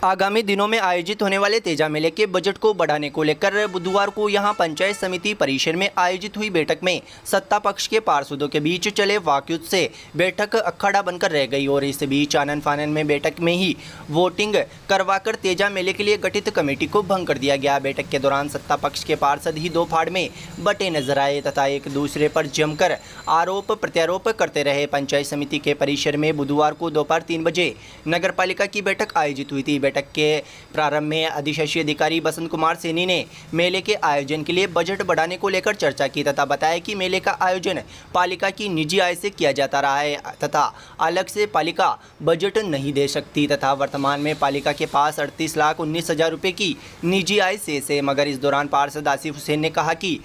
आगामी दिनों में आयोजित होने वाले तेजा मेले के बजट को बढ़ाने को लेकर बुधवार को यहां पंचायत समिति परिसर में आयोजित हुई बैठक में सत्ता पक्ष के पार्षदों के बीच चले वाकयुद्ध से बैठक अखाड़ा बनकर रह गई और इस बीच आनन फानन में बैठक में ही वोटिंग करवाकर तेजा मेले के लिए गठित कमेटी को भंग कर दिया गया। बैठक के दौरान सत्ता पक्ष के पार्षद ही दो फाड़ में बटे नजर आए तथा एक दूसरे पर जमकर आरोप प्रत्यारोप करते रहे। पंचायत समिति के परिसर में बुधवार को दोपहर 3 बजे नगर पालिका की बैठक आयोजित हुई थी। बैठक के प्रारंभ में अधिशासी अधिकारी बसंत कुमार सैनी ने मेले के आयोजन के लिए बजट बढ़ाने को लेकर चर्चा की तथा बताया कि मेले का आयोजन पालिका की निजी आय से किया जाता रहा है तथा अलग से पालिका बजट नहीं दे सकती तथा वर्तमान में पालिका के पास 38,19,000 रुपये की निजी आय शेष है। मगर इस दौरान पार्षद आसिफ हुसैन ने कहा कि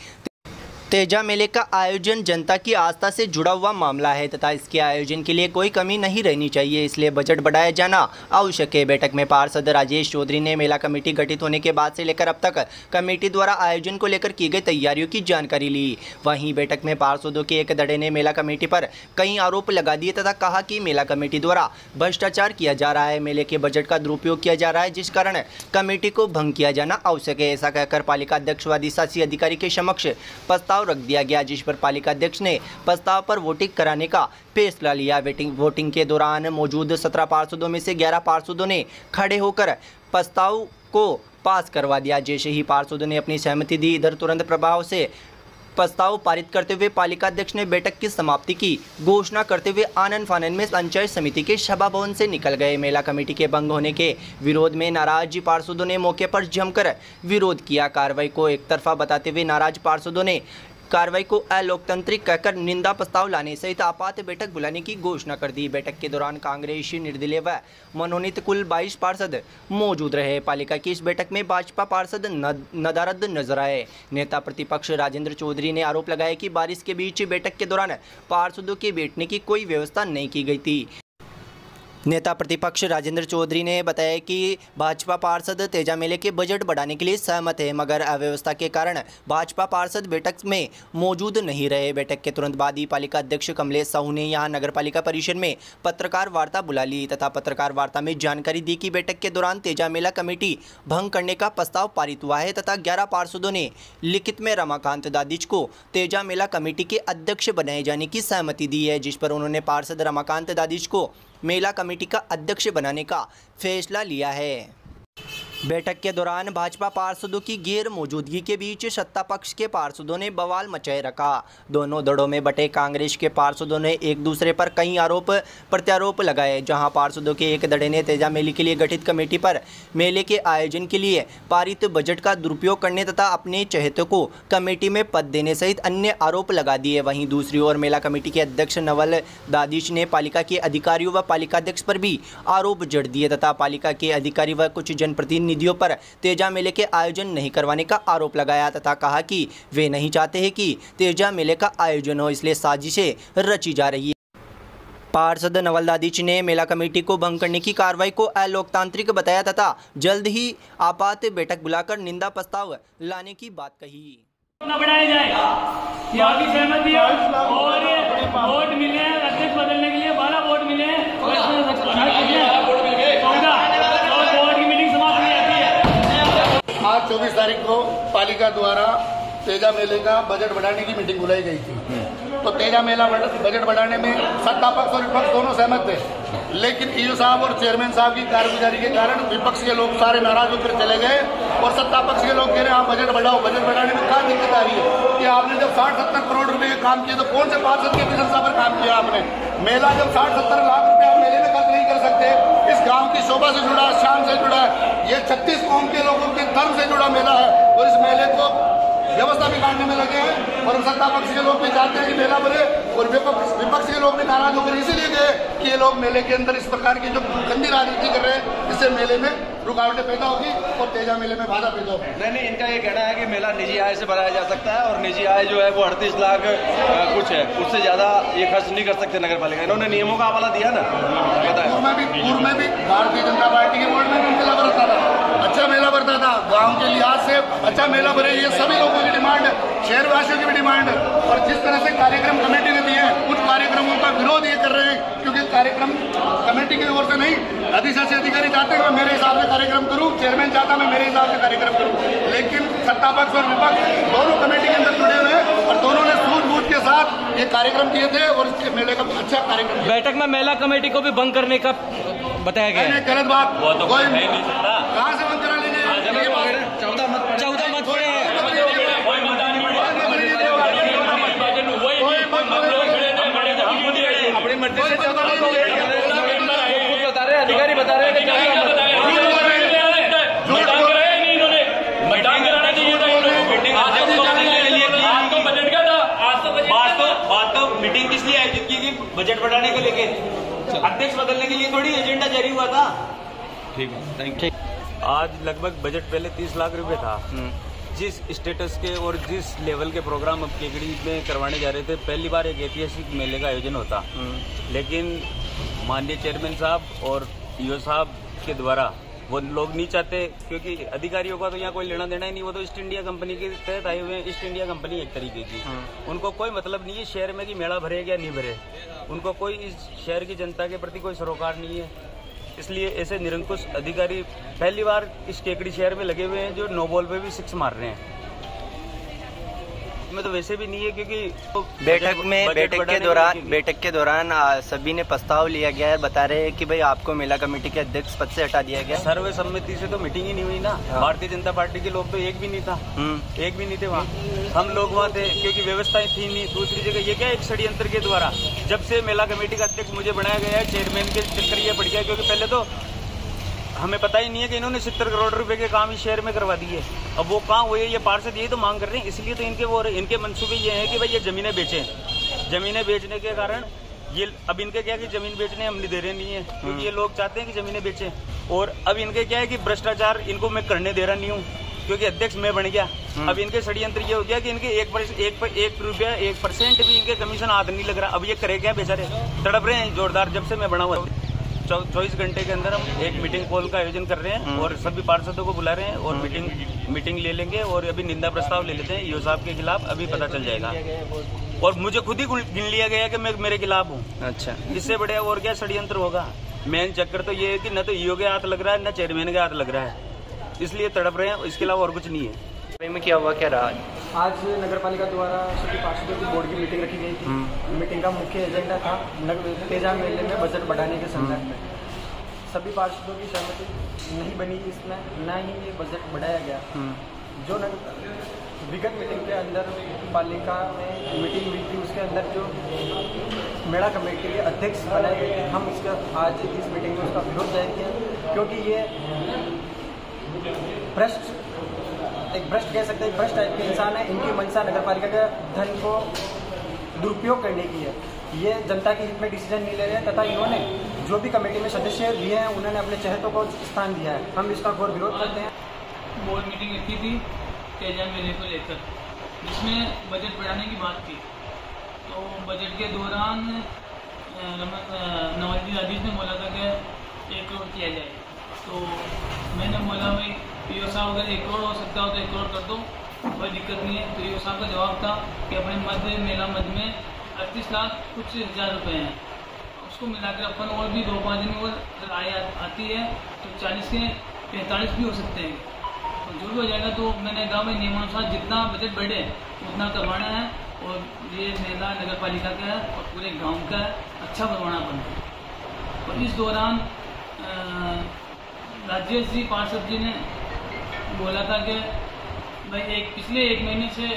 तेजा मेले का आयोजन जनता की आस्था से जुड़ा हुआ मामला है तथा इसके आयोजन के लिए कोई कमी नहीं रहनी चाहिए, इसलिए बजट बढ़ाया जाना आवश्यक है। बैठक में पार्षद राजेश चौधरी ने मेला कमेटी गठित होने के बाद से लेकर अब तक कमेटी द्वारा आयोजन को लेकर की गई तैयारियों की जानकारी ली। वहीं बैठक में पार्षदों के एक धड़े ने मेला कमेटी पर कई आरोप लगा दिए तथा कहा कि मेला कमेटी द्वारा भ्रष्टाचार किया जा रहा है, मेले के बजट का दुरुपयोग किया जा रहा है, जिस कारण कमेटी को भंग किया जाना आवश्यक है। ऐसा कहकर पालिका अध्यक्ष व अधिशासी अधिकारी के समक्ष प्रस्ताव रख दिया गया, जिस पर पालिका अध्यक्ष ने प्रस्ताव पर वोटिंग कराने का फैसला लिया। वोटिंग के दौरान मौजूद 17 पार्षदों में से 11 पार्षदों ने खड़े होकर प्रस्ताव को पास करवा दिया। जैसे ही पार्षदों ने अपनी सहमति दी, इधर तुरंत प्रभाव से प्रस्ताव पारित करते हुए पालिका अध्यक्ष ने बैठक की समाप्ति की घोषणा करते हुए आनन फानन में पंचायत समिति के सभा भवन से निकल गए। मेला कमेटी के भंग होने के विरोध में नाराज पार्षदों ने मौके पर जमकर विरोध किया। कार्रवाई को एकतरफा बताते हुए नाराज पार्षदों ने कार्रवाई को अलोकतांत्रिक कहकर निंदा प्रस्ताव लाने सहित आपात बैठक बुलाने की घोषणा कर दी। बैठक के दौरान कांग्रेस निर्दलीय व मनोनीत कुल 22 पार्षद मौजूद रहे। पालिका की इस बैठक में भाजपा पार्षद नदारद नजर आए। नेता प्रतिपक्ष राजेंद्र चौधरी ने आरोप लगाया कि बारिश के बीच बैठक के दौरान पार्षदों के बैठने की कोई व्यवस्था नहीं की गई थी। नेता प्रतिपक्ष राजेंद्र चौधरी ने बताया कि भाजपा पार्षद तेजा मेले के बजट बढ़ाने के लिए सहमत है, मगर अव्यवस्था के कारण भाजपा पार्षद बैठक में मौजूद नहीं रहे। बैठक के तुरंत बाद ही पालिका अध्यक्ष कमलेश साहू ने यहां नगरपालिका परिसर में पत्रकार वार्ता बुला ली तथा पत्रकार वार्ता में जानकारी दी कि बैठक के दौरान तेजा मेला कमेटी भंग करने का प्रस्ताव पारित हुआ है तथा 11 पार्षदों ने लिखित में रमाकांत दादिच को तेजा मेला कमेटी के अध्यक्ष बनाए जाने की सहमति दी है, जिस पर उन्होंने पार्षद रमाकांत दादिच को मेला कमेटी का अध्यक्ष बनाने का फैसला लिया है। बैठक के दौरान भाजपा पार्षदों की गैर मौजूदगी के बीच सत्ता पक्ष के पार्षदों ने बवाल मचाए रखा। दोनों धड़ों में बटे कांग्रेस के पार्षदों ने एक दूसरे पर कई आरोप प्रत्यारोप लगाए। जहां पार्षदों के एक धड़े ने तेजा मेले के लिए गठित कमेटी पर मेले के आयोजन के लिए पारित बजट का दुरुपयोग करने तथा अपने चहेतों को कमेटी में पद देने सहित अन्य आरोप लगा दिए। वहीं दूसरी ओर मेला कमेटी के अध्यक्ष नवल दादिश ने पालिका के अधिकारियों व पालिका अध्यक्ष पर भी आरोप जड़ दिए तथा पालिका के अधिकारी व कुछ जनप्रतिनिधियों पर तेजा मेले के आयोजन नहीं करवाने का आरोप लगाया तथा कहा कि वे नहीं चाहते हैं कि तेजा मेले का आयोजन हो, इसलिए साजिशें रची जा रही है। पार्षद नवल दादिच ने मेला कमेटी को भंग करने की कार्रवाई को अलोकतांत्रिक बताया तथा जल्द ही आपात बैठक बुलाकर निंदा प्रस्ताव लाने की बात कही। बढ़ाया जाए, आपकी सहमति और वोट मिले, अध्यक्ष बदलने के लिए 12 वोट मिले, 24 तारीख को पालिका द्वारा तेजा मेले का बजट बढ़ाने की मीटिंग बुलाई गई थी। तो तेजा मेला बजट बढ़ाने में सत्ता पक्ष और विपक्ष दोनों सहमत थे, लेकिन ईओ साहब और चेयरमैन साहब की कारगुजारी के कारण विपक्ष के लोग सारे नाराज होकर चले गए और सत्ता पक्ष के लोग कह रहे हैं आप बजट बढ़ाओ। बजट बढ़ाने में क्या दिक्कत आ रही है कि आपने जब 60-70 करोड़ रुपए के काम किए तो कौन से पार्षद की प्रशंसा पर काम किया आपने? मेला जब 60-70 लाख रुपए आप मेले में खर्च नहीं कर सकते। इस गाँव की शोभा से जुड़ा, शान से जुड़ा है, ये 36 कौम के लोगों के धर्म से जुड़ा मेला है और इस मेले को व्यवस्था बिगाड़ने में लगे हैं और सत्ता पक्ष के लोग भी चाहते हैं कि मेला बढ़े और विपक्ष के लोग भी नाराज होकर इसीलिए गए कि ये लोग मेले के अंदर इस प्रकार की जो गंदी राजनीति कर रहे हैं, इससे मेले में रुकावटें पैदा होगी और तेजा मेले में बाधा पैदा होगी। नहीं, इनका ये कहना है कि मेला निजी आय से बढ़ाया जा सकता है और निजी आय जो है वो 38 लाख कुछ है, उससे ज्यादा ये खर्च नहीं कर सकते नगर पालिका। इन्होंने नियमों का हवाला दिया ना। पूर्व में भी भारतीय जनता पार्टी के बोर्ड में मेला भरता था, अच्छा मेला भरता था, गाँव के लिहाज से अच्छा मेला भरे, ये सभी लोगों की डिमांड है, शहरवासियों की भी डिमांड है। और जिस तरह से कार्यक्रम कमेटी ने दिए हैं, कुछ कार्यक्रमों का विरोध ये कर रहे हैं क्योंकि कार्यक्रम कमेटी की ओर से नहीं, अधिशासी अधिकारी चाहते हैं मैं मेरे हिसाब से कार्यक्रम करूं, चेयरमैन चाहता मैं मेरे हिसाब से कार्यक्रम करूं, लेकिन सत्ता पक्ष और विपक्ष दोनों कमेटी के अंदर जुड़े हुए हैं और दोनों ने सूझबूझ के साथ ये कार्यक्रम किए थे और इस मेले का अच्छा कार्यक्रम। बैठक में महिला कमेटी को भी भंग करने का बताया गया है। गलत बात, तो कोई नहीं सकता। कहाँ से बंद करा लीजिए, 14 मत पड़े हैं। अपनी मर्जी से बता रहे अधिकारी बता रहे हैं बात तो मीटिंग किस लिए आयोजित की गई? बजट बढ़ाने को लेके, अध्यक्ष बदलने के लिए थोड़ी एजेंडा जारी हुआ था। ठीक है, थैंक यू। आज लगभग बजट पहले 30 लाख रुपए था। जिस स्टेटस के और जिस लेवल के प्रोग्राम अब केकड़ी में करवाने जा रहे थे, पहली बार एक ऐतिहासिक मेले का आयोजन होता, लेकिन माननीय चेयरमैन साहब और ईओ साहब के द्वारा वो लोग नहीं चाहते, क्योंकि अधिकारियों का तो यहाँ कोई लेना देना ही नहीं, वो तो ईस्ट इंडिया कंपनी के तहत आए हुए हैं। ईस्ट इंडिया कंपनी एक तरीके की, उनको कोई मतलब नहीं है शहर में कि मेला भरे या नहीं भरे, उनको कोई इस शहर की जनता के प्रति कोई सरोकार नहीं है। इसलिए ऐसे निरंकुश अधिकारी पहली बार इस केकड़ी शहर में लगे हुए हैं जो नो बॉल पे भी 6 मार रहे हैं। में तो वैसे भी नहीं है, क्योंकि बैठक के दौरान सभी ने प्रस्ताव लिया गया है, बता रहे हैं कि भाई आपको मेला कमेटी के अध्यक्ष पद से हटा दिया गया। सर्वसम्मति से तो मीटिंग ही नहीं हुई ना। भारतीय जनता पार्टी के लोग तो एक भी नहीं था, एक भी नहीं थे वहाँ। हम लोग वहाँ थे क्योंकि व्यवस्थाएं थी नहीं। दूसरी जगह ये क्या एक षड्यंत्र के द्वारा जब से मेला कमेटी का अध्यक्ष मुझे बनाया गया है, चेयरमैन के चक्कर ये पड़ गया, क्योंकि पहले तो हमें पता ही नहीं है कि इन्होंने 70 करोड़ रुपए के काम इस शहर में करवा दिए। अब वो कहाँ हुए, ये पार्षद यही तो मांग कर रहे हैं, इसलिए तो इनके मंसूबे ये हैं कि भाई ये जमीनें बेचें। जमीनें बेचने के कारण ये अब इनके क्या कि जमीन बेचने हम नहीं दे रहे नहीं है, क्योंकि ये लोग चाहते हैं कि जमीनें बेचें। और अब इनके क्या है कि भ्रष्टाचार इनको मैं करने दे रहा नहीं हूँ, क्योंकि अध्यक्ष मैं बन गया। अब इनके षड्यंत्र ये हो गया कि इनके 1% भी इनके कमीशन हाथ नहीं लग रहा। अब ये करे क्या, बेचारे तड़प रहे हैं जोरदार जब से मैं बना हुआ। 24 घंटे के अंदर हम एक मीटिंग कॉल का आयोजन कर रहे हैं और सभी पार्षदों को बुला रहे हैं और मीटिंग ले लेंगे और अभी निंदा प्रस्ताव ले लेते हैं ईओ साहब के खिलाफ, अभी पता चल जाएगा। और मुझे खुद ही गिन लिया गया कि मैं मेरे खिलाफ हूँ। अच्छा, इससे बढ़िया और क्या षड्यंत्र होगा। मेन चक्कर तो ये है कि न तो ईओ के हाथ लग रहा है न चेयरमैन के हाथ लग रहा है, इसलिए तड़प रहे हैं, इसके अलावा और कुछ नहीं है। में क्या हुआ, क्या रहा? आज नगर पालिका द्वारा सभी पार्षदों की बोर्ड की मीटिंग रखी गई थी। मीटिंग का मुख्य एजेंडा था तेजा मेले में बजट बढ़ाने के संदर्भ में। सभी पार्षदों की सहमति नहीं बनी इसमें, न ही ये बजट बढ़ाया गया। जो विगत मीटिंग के अंदर पालिका में मीटिंग हुई थी, उसके अंदर जो मेला कमेटी के अध्यक्ष बनाए गए थे, हम उसका आज इस मीटिंग में उसका विरोध जाहिर किया, क्योंकि ये भ्रष्ट कह सकते हैं, भ्रष्ट टाइप के इंसान है। इनकी मंशा नगर पालिका के धन को दुरुपयोग करने की है। ये जनता के हित में डिसीजन नहीं ले रहे हैं तथा इन्होंने जो भी कमेटी में सदस्य लिए हैं उन्होंने अपने चहेतों को स्थान दिया है। हम इसका घोर विरोध करते हैं। बोर्ड मीटिंग रखी थी तेजा मेले को लेकर, जिसमें बजट बढ़ाने की बात थी। तो बजट के दौरान नवाजुद्दीन अजीज ने बोला था कि 1 करोड़ किया जाए। तो मैंने बोला भाई ईओ साहब अगर 1 करोड़ हो सकता हो तो 1 करोड़ कर दो, कोई दिक्कत नहीं है। तो ईओ साहब का जवाब था कि अपने मेला मद में 38 लाख कुछ हज़ार रुपये हैं, उसको मिलाकर अपन और भी 2-5 दिन और आय आती है तो 40 के 45 भी हो सकते हैं। तो जो भी हो जाएगा तो मैंने कहा भाई नियमानुसार जितना बजट बढ़े उतना करवाना है, और ये मेला नगर पालिका का है और पूरे गांव का है, अच्छा बनवाना बनता। और इस दौरान राजेश जी पार्षद जी ने बोला था कि भाई पिछले 1 महीने से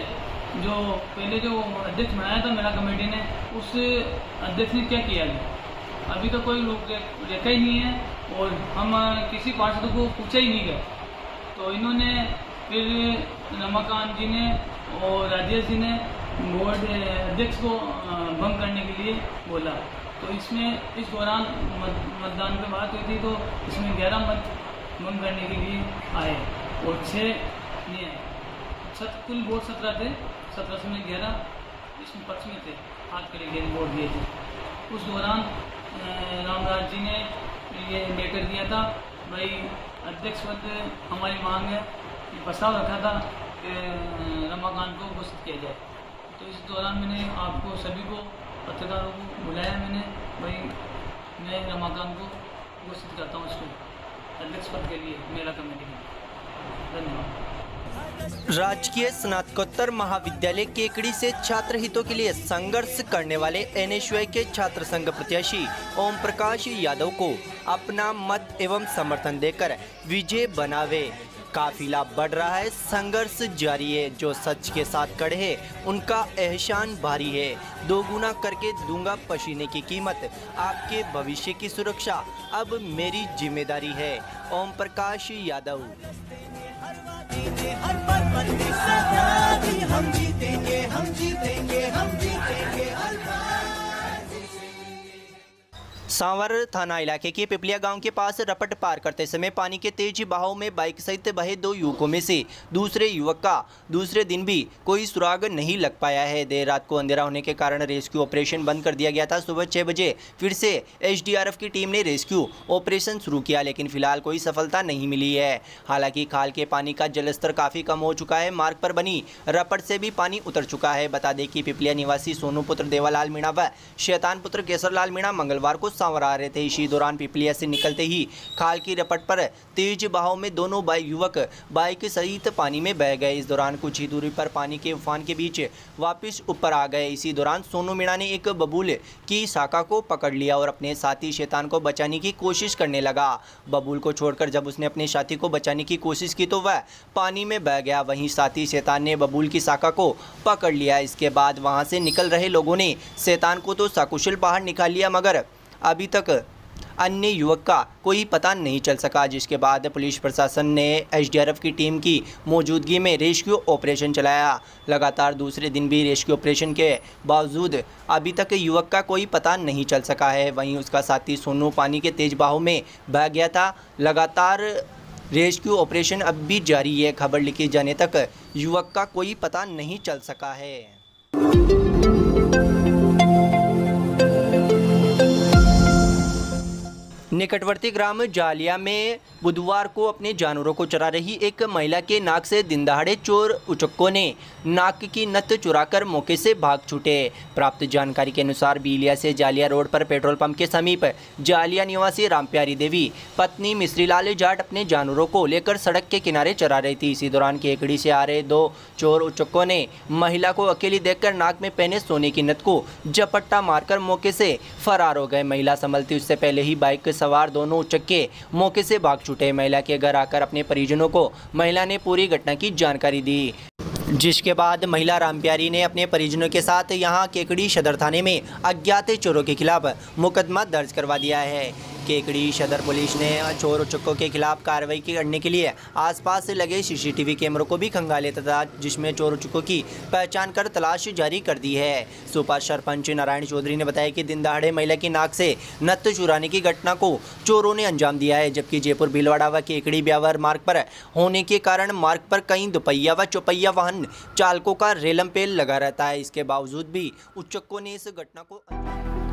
जो पहले जो अध्यक्ष बनाया था मेला कमेटी ने, उस अध्यक्ष ने क्या किया है अभी तो कोई रेखा ही नहीं है, और हम किसी पार्षद को पूछा ही नहीं गए। तो इन्होंने फिर रमाकांत जी ने और राजेश जी ने बोर्ड अध्यक्ष को भंग करने के लिए बोला। तो इसमें इस दौरान मतदान पे बात हुई थी, तो इसमें 11 मत भंग करने के लिए आए और 6 नहीं आए। कुल वोट 17 थे, 17 में 11 इसमें पक्ष में थे, हाथ करे गए वोट दिए थे। उस दौरान रामराज जी ने ये लेटर दिया था भाई अध्यक्ष पद हमारी मांग है, प्रस्ताव रखा था कि रमाकांत को घोषित किया जाए। तो इस दौरान मैंने आपको सभी को पत्रकारों को बुलाया, मैंने भाई मैं रमाकांत को घोषित करता हूँ इसको अध्यक्ष पद के लिए मेला कमेटी में। धन्यवाद। राजकीय स्नातकोत्तर महाविद्यालय केकड़ी से छात्र हितों के लिए संघर्ष करने वाले एनएसयूआई के छात्र संघ प्रत्याशी ओम प्रकाश यादव को अपना मत एवं समर्थन देकर विजय बनावे। काफिला बढ़ रहा है, संघर्ष जारी है। जो सच के साथ खड़े हैं उनका एहसान भारी है। दोगुना करके दूंगा पसीने की कीमत, आपके भविष्य की सुरक्षा अब मेरी जिम्मेदारी है। ओम प्रकाश यादव। हर पल पर सदा भी हम जीतेंगे, हम जीतेंगे, हम जीतेंगे हर बार। सांवर थाना इलाके के पिपलिया गांव के पास रपट पार करते समय पानी के तेज बहाव में बाइक सहित बहे 2 युवकों में से दूसरे युवक का दूसरे दिन भी कोई सुराग नहीं लग पाया है। देर रात को अंधेरा होने के कारण रेस्क्यू ऑपरेशन बंद कर दिया गया था। सुबह 6 बजे फिर से एसडीआरएफ की टीम ने रेस्क्यू ऑपरेशन शुरू किया, लेकिन फिलहाल कोई सफलता नहीं मिली है। हालांकि खाल के पानी का जलस्तर काफी कम हो चुका है। मार्ग पर बनी रपट से भी पानी उतर चुका है। बता दें कि पिपलिया निवासी सोनू पुत्र देवालाल मीणा व शैतान पुत्र केसरलाल मीणा मंगलवार को सांवर आ रहे थे। इसी दौरान पिपलिया से निकलते ही खाल की रपट पर तेज बहाव में दोनों युवक बाइक सहित पानी में बह गए। इस दौरान कुछ ही दूरी पर पानी के उफान के बीच वापस ऊपर आ गए। इसी दौरान सोनू मीणा ने एक बबूल की शाखा को पकड़ लिया और अपने साथी शैतान को बचाने की कोशिश करने लगा। बबूल को छोड़कर जब उसने अपने साथी को बचाने की कोशिश की तो वह पानी में बह गया। वहीं साथी शैतान ने बबूल की शाखा को पकड़ लिया। इसके बाद वहां से निकल रहे लोगों ने शैतान को तो सकुशल बाहर निकाल लिया, मगर अभी तक अन्य युवक का कोई पता नहीं चल सका, जिसके बाद पुलिस प्रशासन ने एसडीआरएफ की टीम की मौजूदगी में रेस्क्यू ऑपरेशन चलाया। लगातार दूसरे दिन भी रेस्क्यू ऑपरेशन के बावजूद अभी तक युवक का कोई पता नहीं चल सका है। वहीं उसका साथी सोनू पानी के तेज बहाव में बह गया था। लगातार रेस्क्यू ऑपरेशन अब भी जारी है। खबर लिखे जाने तक युवक का कोई पता नहीं चल सका है। निकटवर्ती ग्राम जालिया में बुधवार को अपने जानवरों को चरा रही एक महिला के नाक से दिनदहाड़े चोर उचक्कों ने नाक की नथ चुराकर मौके से भाग छूटे। प्राप्त जानकारी के अनुसार बीलिया से जालिया रोड पर पेट्रोल पंप के समीप जालिया निवासी रामप्यारी देवी पत्नी मिश्रीलाल जाट अपने जानवरों को लेकर सड़क के किनारे चरा रही थी। इसी दौरान केकड़ी से आ रहे 2 चोर उचक्कों ने महिला को अकेली देखकर नाक में पहने सोने की नथ को झपट्टा मारकर मौके से फरार हो गए। महिला संभलती उससे पहले ही बाइक सवार दोनों उचक्के मौके से भाग छूटे। महिला के घर आकर अपने परिजनों को महिला ने पूरी घटना की जानकारी दी, जिसके बाद महिला रामप्यारी ने अपने परिजनों के साथ यहां केकड़ी सदर थाने में अज्ञात चोरों के खिलाफ मुकदमा दर्ज करवा दिया है। केकड़ी सदर पुलिस ने चोर उचक्कों के खिलाफ कार्रवाई करने के लिए आसपास लगे सीसीटीवी कैमरों को भी खंगाले तथा जिसमें चोर उचक्कों की पहचान कर तलाश जारी कर दी है। सुपा सरपंच नारायण चौधरी ने बताया कि दिन दहाड़े महिला की नाक से नथ चुराने की घटना को चोरों ने अंजाम दिया है, जबकि जयपुर भीलवाड़ा व केकड़ी ब्यावर मार्ग पर होने के कारण मार्ग पर कई दुपहिया व चौपहिया वाहन चालकों का रेलम पेल लगा रहता है। इसके बावजूद भी उचक्कों ने इस घटना को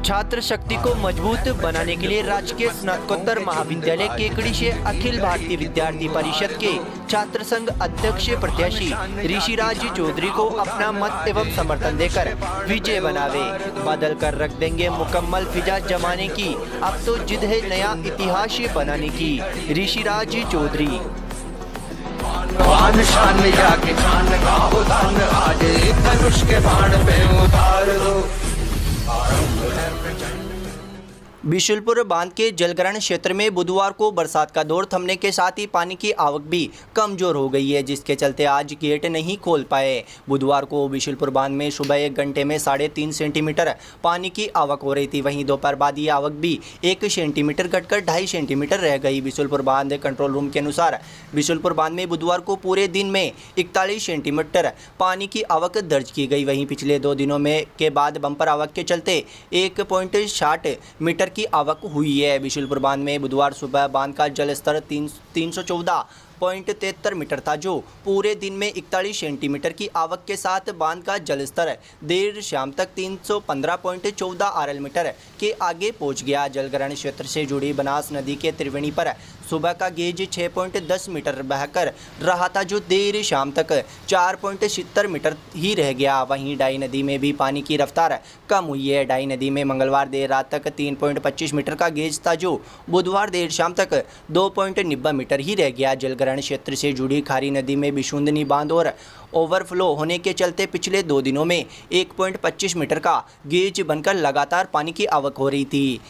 छात्र शक्ति को मजबूत बनाने के लिए राजकीय स्नातकोत्तर महाविद्यालय केकड़ी से अखिल भारतीय विद्यार्थी परिषद के छात्र संघ अध्यक्ष प्रत्याशी ऋषिराज चौधरी को अपना मत एवं समर्थन देकर विजय बनावे। बदल कर रख देंगे मुकम्मल फिजा जमाने की, अब तो जिद है नया इतिहास बनाने की। ऋषिराज चौधरी। बिशुलपुर बांध के जलग्रहण क्षेत्र में बुधवार को बरसात का दौर थमने के साथ ही पानी की आवक भी कमजोर हो गई है, जिसके चलते आज गेट नहीं खोल पाए। बुधवार को बिशुलपुर बांध में सुबह 1 घंटे में 3.5 सेंटीमीटर पानी की आवक हो रही थी। वहीं दोपहर बाद ये आवक भी 1 सेंटीमीटर घटकर 2.5 सेंटीमीटर रह गई। बिशुलपुर बांध कंट्रोल रूम के अनुसार बिशुलपुर बांध में बुधवार को पूरे दिन में 41 सेंटीमीटर पानी की आवक दर्ज की गई। वहीं पिछले 2 दिनों में के बाद बम्पर आवक के चलते 1.60 मीटर की आवक हुई है। बिशुलपुर बांध में बुधवार सुबह बांध का जलस्तर 314.73 मीटर था, जो पूरे दिन में 41 सेंटीमीटर की आवक के साथ बांध का जलस्तर देर शाम तक 315.14 आरएल मीटर के आगे पहुंच गया। जलग्रहण क्षेत्र से जुड़ी बनास नदी के त्रिवेणी पर सुबह का गेज 6.10 मीटर बहकर रहा था, जो देर शाम तक 4.70 मीटर ही रह गया। वहीं डाई नदी में भी पानी की रफ्तार कम हुई है। डाई नदी में मंगलवार देर रात तक 3.25 मीटर का गेज था, जो बुधवार देर शाम तक 2.90 मीटर ही रह गया। जलग्रहण क्षेत्र से जुड़ी खारी नदी में बिशुंदनी बांध और ओवरफ्लो होने के चलते पिछले 2 दिनों में 1.25 मीटर का गेज बनकर लगातार पानी की आवक हो रही थी।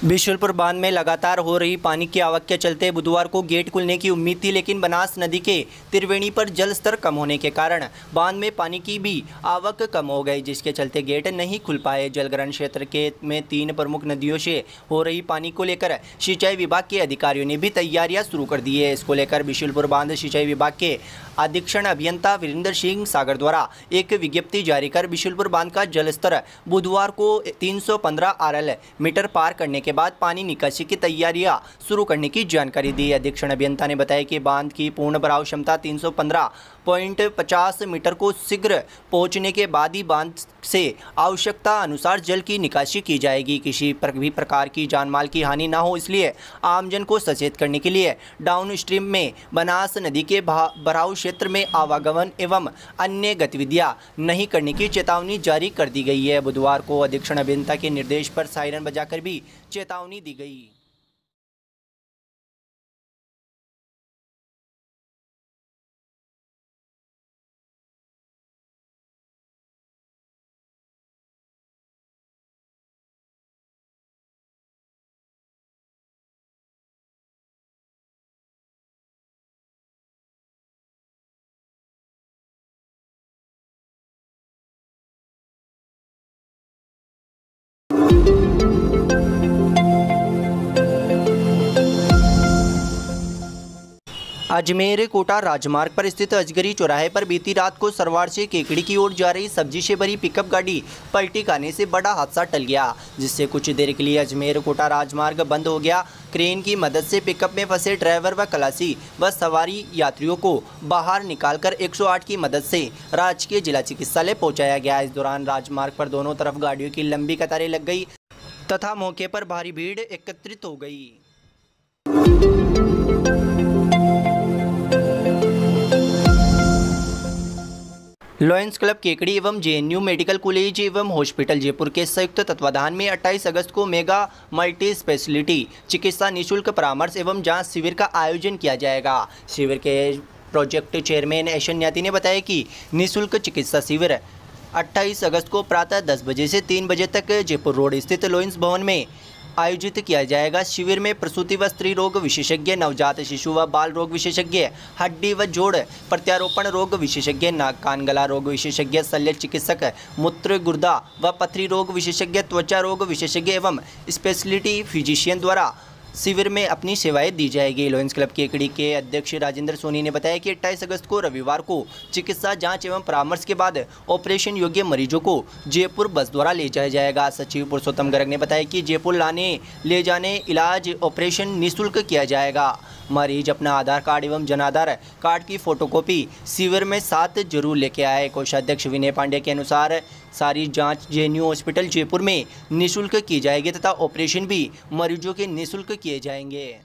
बिशुलपुर बांध में लगातार हो रही पानी की आवक के चलते बुधवार को गेट खुलने की उम्मीद थी, लेकिन बनास नदी के त्रिवेणी पर जल स्तर कम होने के कारण बांध में पानी की भी आवक कम हो गई, जिसके चलते गेट नहीं खुल पाए। जलग्रहण क्षेत्र के में 3 प्रमुख नदियों से हो रही पानी को लेकर सिंचाई विभाग के अधिकारियों ने भी तैयारियां शुरू कर दी है। इसको लेकर बिशुलपुर बांध सिंचाई विभाग के अधीक्षण अभियंता वीरेंद्र सिंह सागर द्वारा एक विज्ञप्ति जारी कर बिशुलपुर बांध का जल स्तर बुधवार को 315 RL मीटर पार करने के बाद पानी निकासी की तैयारियां शुरू करने की जानकारी दी। अधीक्षण अभियंता ने बताया कि बांध की पूर्ण भराव क्षमता 315.50 मीटर को शीघ्र पहुंचने के बाद ही बांध से आवश्यकता अनुसार जल की निकासी की जाएगी। किसी भी प्रकार की जानमाल की हानि न हो, इसलिए आमजन को सचेत करने के लिए डाउन स्ट्रीम में बनास नदी के भराव क्षेत्र में आवागमन एवं अन्य गतिविधियां नहीं करने की चेतावनी जारी कर दी गई है। बुधवार को अधीक्षण अभियंता के निर्देश पर सायरन बजाकर भी चेतावनी दी गई। अजमेर कोटा राजमार्ग पर स्थित अजगरी चौराहे पर बीती रात को सरवाड़ से केकड़ी की ओर जा रही सब्जी से भरी पिकअप गाड़ी पलटी खाने से बड़ा हादसा टल गया, जिससे कुछ देर के लिए अजमेर कोटा राजमार्ग बंद हो गया। क्रेन की मदद से पिकअप में फंसे ड्राइवर व खलासी व सवारी यात्रियों को बाहर निकालकर 108 की मदद से राजकीय जिला चिकित्सालय पहुंचाया गया। इस दौरान राजमार्ग पर दोनों तरफ गाड़ियों की लंबी कतारें लग गई तथा मौके पर भारी भीड़ एकत्रित हो गई। लॉयंस क्लब केकड़ी एवं JNU मेडिकल कॉलेज एवं हॉस्पिटल जयपुर के संयुक्त तत्वाधान में 28 अगस्त को मेगा मल्टी स्पेशलिटी चिकित्सा निःशुल्क परामर्श एवं जांच शिविर का आयोजन किया जाएगा। शिविर के प्रोजेक्ट चेयरमैन ऐशन न्याती ने बताया कि निःशुल्क चिकित्सा शिविर 28 अगस्त को प्रातः 10 बजे से 3 बजे तक जयपुर रोड स्थित लॉयंस भवन में आयोजित किया जाएगा। शिविर में प्रसूति व स्त्री रोग विशेषज्ञ, नवजात शिशु व बाल रोग विशेषज्ञ, हड्डी व जोड़ प्रत्यारोपण रोग विशेषज्ञ, नाक कान गला रोग विशेषज्ञ, शल्य चिकित्सक, मूत्र गुर्दा व पथरी रोग विशेषज्ञ, त्वचा रोग विशेषज्ञ एवं स्पेशलिटी फिजिशियन द्वारा शिविर में अपनी सेवाएं दी जाएगी। लॉयंस क्लब केकड़ी के अध्यक्ष राजेंद्र सोनी ने बताया कि 28 अगस्त को रविवार को चिकित्सा जांच एवं परामर्श के बाद ऑपरेशन योग्य मरीजों को जयपुर बस द्वारा ले जाया जाएगा। सचिव पुरुषोत्तम गर्ग ने बताया कि जयपुर लाने ले जाने इलाज ऑपरेशन निःशुल्क किया जाएगा। मरीज अपना आधार कार्ड एवं जन आधार कार्ड की फोटोकॉपी शिविर में साथ जरूर लेके आए। कोषाध्यक्ष विनय पांडे के अनुसार सारी जांच JNU हॉस्पिटल जयपुर में निःशुल्क की जाएगी तथा ऑपरेशन भी मरीजों के निःशुल्क किए जाएंगे।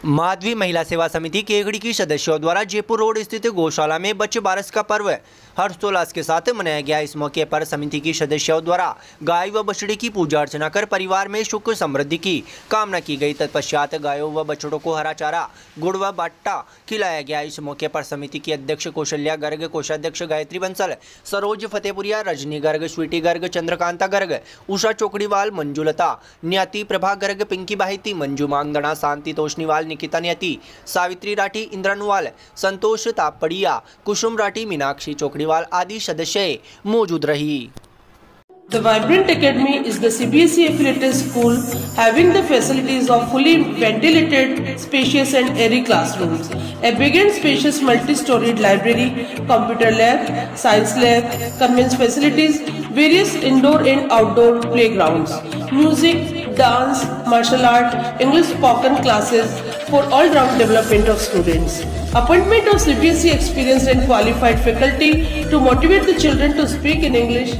माधवी महिला सेवा समिति केकड़ी की सदस्यों द्वारा जयपुर रोड स्थित गौशाला में बच्चे बारस का पर्व हर्षोल्लास के साथ मनाया गया। इस मौके पर समिति की सदस्यों द्वारा गाय व बछड़े की पूजा अर्चना कर परिवार में सुख समृद्धि की कामना की गई। तत्पश्चात गायों व बछड़ों को हरा चारा, गुड़ व बाटा खिलाया गया। इस मौके पर समिति की अध्यक्ष कौशल्या गर्ग, कोषाध्यक्ष गायत्री बंसल, सरोज फतेहपुरिया, रजनी गर्ग, स्वीटी गर्ग, चंद्रकांता गर्ग, उषा चौकड़ीवाल, मंजुलता न्याती, प्रभा गर्ग, पिंकी बाहिती, मंजू मांगदड़ा, शांति तोषनीवाल, निकिता न्याती, सावित्री राठी, इंद्रानुवाल, संतोष तापड़िया, कुसुम राठी, मीनाक्षी चौकड़ीवाल आदि सदस्य मौजूद रही। The Vibrant Academy is the CBSE affiliated school having the facilities of fully ventilated, spacious and airy classrooms, a big and spacious multi-storied library, computer lab, science lab, convenience facilities, various indoor and outdoor playgrounds, music, dance, martial art, English spoken classes for all-round development of students. Appointment of CBSE experienced and qualified faculty to motivate the children to speak in English